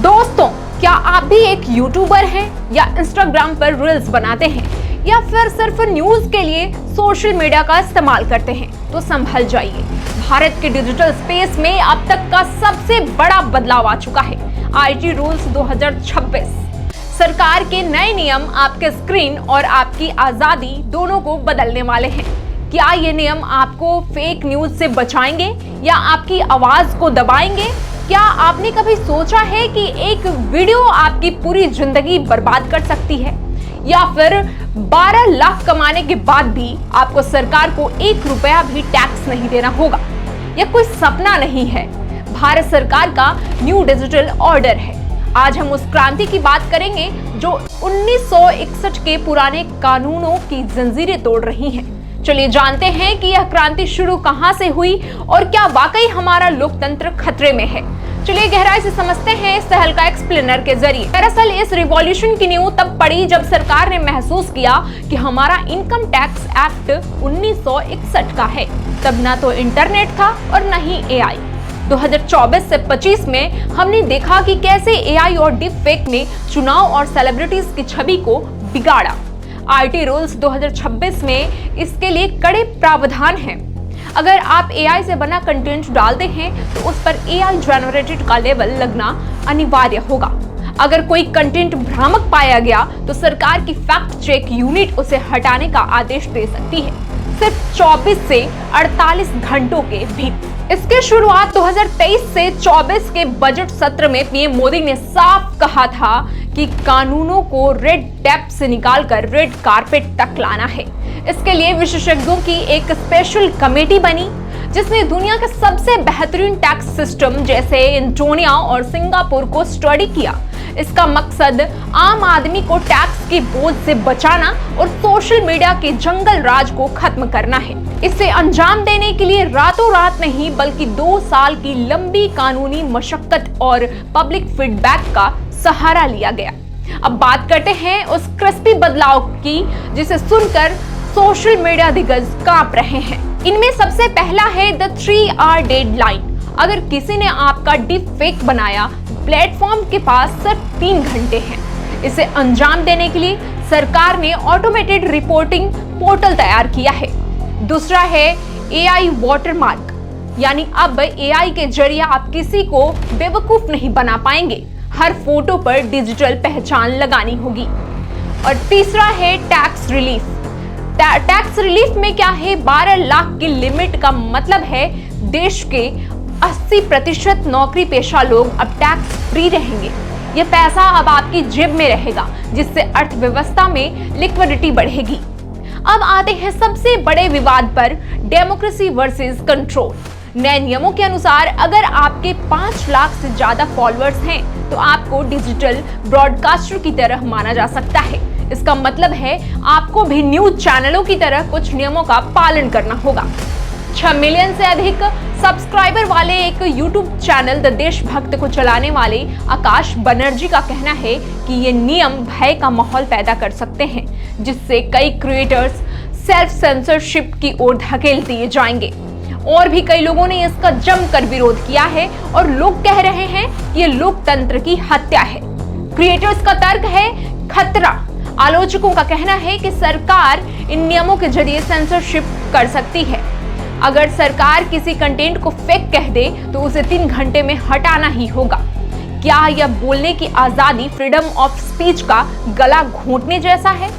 दोस्तों, क्या आप भी एक यूट्यूबर हैं या इंस्टाग्राम पर रील्स बनाते हैं या फिर सिर्फ न्यूज के लिए सोशल मीडिया का इस्तेमाल करते हैं? तो संभल जाइए, भारत के डिजिटल स्पेस में अब तक का सबसे बड़ा बदलाव आ चुका है। IT rules 2026। सरकार के नए नियम आपके स्क्रीन और आपकी आजादी दोनों को बदलने वाले हैं। क्या ये नियम आपको फेक न्यूज से बचाएंगे या आपकी आवाज को दबाएंगे? क्या आपने कभी सोचा है कि एक वीडियो आपकी पूरी जिंदगी बर्बाद कर सकती है, या फिर 12 लाख कमाने के बाद भी आपको सरकार को 1 रुपया भी टैक्स नहीं देना होगा? यह कोई सपना नहीं है, भारत सरकार का न्यू डिजिटल ऑर्डर है। आज हम उस क्रांति की बात करेंगे जो 1961 के पुराने कानूनों की जंजीरें तोड़ रही है। चलिए जानते हैं कि यह क्रांति शुरू कहां से हुई और क्या वाकई हमारा लोकतंत्र खतरे में है। चलिए गहराई से समझते हैं इस पहल का एक्सप्लेनर के जरिए। दरअसल इस रिवॉल्यूशन की नींव तब पड़ी जब सरकार ने महसूस किया कि हमारा इनकम टैक्स एक्ट 1961 का है। तब ना तो इंटरनेट था और न ही एआई। 2024 से 25 में हमने देखा कि कैसे एआई और डीप फेक ने चुनाव और सेलिब्रिटीज की छवि को बिगाड़ा। आईटी रूल्स 2026 में इसके लिए कड़े प्रावधान हैं। अगर आप एआई से बना कंटेंट डालते हैं तो उस पर एआई जनरेटेड का लेबल लगना अनिवार्य होगा। अगर कोई कंटेंट भ्रामक पाया गया तो सरकार की फैक्ट चेक यूनिट उसे हटाने का आदेश दे सकती है, सिर्फ 24 से 48 घंटों के भीतर। इसकी शुरुआत 2023 से 24 के बजट सत्र में पीएम मोदी ने साफ कहा था कि कानूनों को रेड टेप से निकालकर रेड कारपेट तक लाना है। इसके लिए विशेषज्ञों की एक स्पेशल कमेटी बनी जिसने दुनिया के सबसे बेहतरीन टैक्स सिस्टम जैसे इंडोनेशिया और सिंगापुर को स्टडी किया। इसका मकसद आम आदमी को टैक्स के बोझ से बचाना और सोशल मीडिया के जंगल राज को खत्म करना है। इसे अंजाम देने के लिए रातों रात नहीं बल्कि 2 साल की लंबी कानूनी मशक्कत और पब्लिक फीडबैक का सहारा लिया गया। अब बात करते हैं उस क्रिस्पी बदलाव की जिसे सुनकर सोशल मीडिया दिग्गज कांप रहे हैं। इनमें सबसे पहला है द 3 आवर डेडलाइन। अगर किसी ने आपका डीप फेक बनाया, प्लेटफॉर्म के पास सिर्फ 3 घंटे हैं। इसे अंजाम देने के लिए सरकार ने ऑटोमेटेड रिपोर्टिंग पोर्टल तैयार किया है। दूसरा है एआई वाटरमार्क, यानी अब एआई के जरिए आप किसी को बेवकूफ नहीं बना पाएंगे। हर फोटो पर डिजिटल पहचान लगानी होगी। और तीसरा है टैक्स रिलीफ। टैक्स रिलीफ में क्या है? 12 लाख की लिमिट का मतलब है देश के 80% नौकरी पेशा लोग अब टैक्स फ्री रहेंगे। यह पैसा अब आपकी जेब में रहेगा, जिससे अर्थव्यवस्था में लिक्विडिटी बढ़ेगी। अब आते हैं सबसे बड़े विवाद पर, डेमोक्रेसी वर्सेस कंट्रोल। नए नियमों के अनुसार अगर आपके 5 लाख से ज्यादा फॉलोअर्स हैं तो आपको डिजिटल ब्रॉडकास्टर की तरह माना जा सकता है। इसका मतलब है आपको भी न्यूज चैनलों की तरह कुछ नियमों का पालन करना होगा। 6 मिलियन से अधिक सब्सक्राइबर वाले एक यूट्यूब चैनल द देशभक्त को चलाने वाले आकाश बनर्जी का कहना है कि ये नियम भय का माहौल पैदा कर सकते हैं, जिससे कई क्रिएटर्स सेल्फ सेंसरशिप की ओर धकेल दिए जाएंगे। और भी कई लोगों ने इसका जमकर विरोध किया है और लोग कह रहे हैं कि ये लोकतंत्र की हत्या है। क्रिएटर्स का तर्क है खतरा। आलोचकों का कहना है कि सरकार इन नियमों के जरिए सेंसरशिप कर सकती है। अगर सरकार किसी कंटेंट को फेक कह दे तो उसे 3 घंटे में हटाना ही होगा। क्या यह बोलने की आजादी, फ्रीडम ऑफ स्पीच का गला घोंटने जैसा है?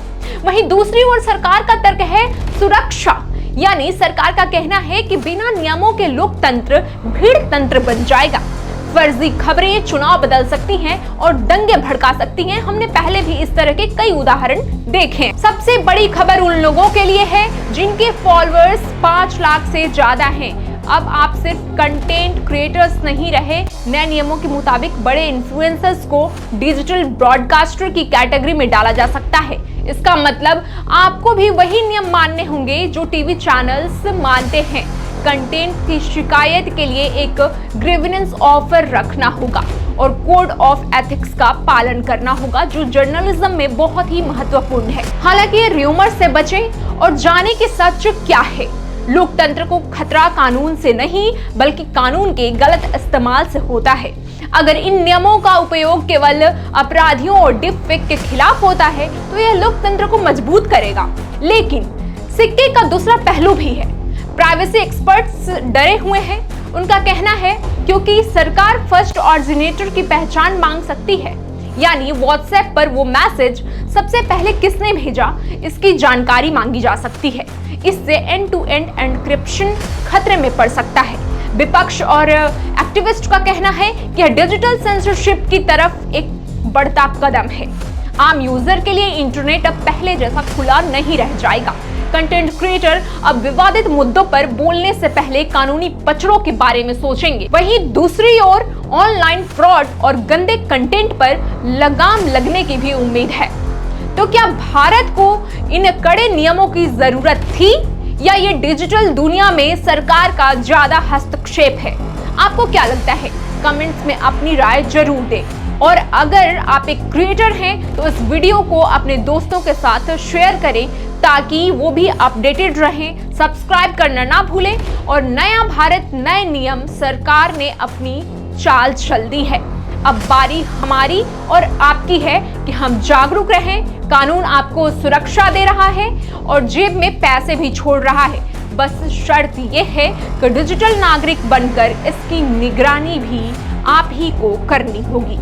वहीं दूसरी ओर सरकार का तर्क है सुरक्षा, यानी सरकार का कहना है कि बिना नियमों के लोकतंत्र भीड़ तंत्र बन जाएगा। फर्जी खबरें चुनाव बदल सकती हैं और दंगे भड़का सकती हैं। हमने पहले भी इस तरह के कई उदाहरण देखे हैं। सबसे बड़ी खबर उन लोगों के लिए है जिनके फॉलोअर्स 5 लाख से ज्यादा हैं। अब आप सिर्फ कंटेंट क्रिएटर्स नहीं रहे। नए नियमों के मुताबिक बड़े इन्फ्लुएंसर्स को डिजिटल ब्रॉडकास्टर की कैटेगरी में डाला जा सकता है। इसका मतलब आपको भी वही नियम मानने होंगे जो टीवी चैनल्स मानते हैं। कंटेंट की शिकायत के लिए एक ग्रीवेंस ऑफर रखना होगा और कोड ऑफ एथिक्स का पालन करना होगा, जो जर्नलिज्म में बहुत ही महत्वपूर्ण है। हालांकि ये र्यूमर से बचें और जाने कि सच क्या है। लोकतंत्र को खतरा कानून से नहीं बल्कि कानून के गलत इस्तेमाल से होता है। अगर इन नियमों का उपयोग केवल अपराधियों और डीप फेक के खिलाफ होता है तो यह लोकतंत्र को मजबूत करेगा। लेकिन सिक्के का दूसरा पहलू भी है। प्राइवेसी एक्सपर्ट्स डरे हुए हैं। उनका कहना है क्योंकि सरकार फर्स्ट ऑरिजिनेटर की पहचान मांग सकती है, यानी व्हाट्सएप पर वो मैसेज सबसे पहले किसने भेजा इसकी जानकारी मांगी जा सकती है। इससे एंड टू एंड एन्क्रिप्शन खतरे में पड़ सकता है। विपक्ष और एक्टिविस्ट का कहना है कि यह डिजिटल सेंसरशिप की तरफ एक बढ़ता कदम है। आम यूजर के लिए इंटरनेट अब पहले जैसा खुला नहीं रह जाएगा। कंटेंट क्रिएटर अब विवादित मुद्दों पर बोलने से पहले कानूनी पचड़ों के बारे में सोचेंगे। वहीं दूसरी ओर ऑनलाइन फ्रॉड और गंदे कंटेंट पर लगाम लगने की भी उम्मीद है। तो क्या भारत को इन कड़े नियमों की जरूरत थी या ये डिजिटल दुनिया में सरकार का ज्यादा हस्तक्षेप है? आपको क्या लगता है? कमेंट्स में अपनी राय जरूर दें। और अगर आप एक क्रिएटर हैं तो इस वीडियो को अपने दोस्तों के साथ शेयर करें ताकि वो भी अपडेटेड रहें। सब्सक्राइब करना ना भूलें। और नया भारत नए नियम सरकार ने अपनी चाल चल दी है। अब बारी हमारी और आपकी है कि हम जागरूक रहें। कानून आपको सुरक्षा दे रहा है और जेब में पैसे भी छोड़ रहा है। बस शर्त यह है कि डिजिटल नागरिक बनकर इसकी निगरानी भी आप ही को करनी होगी।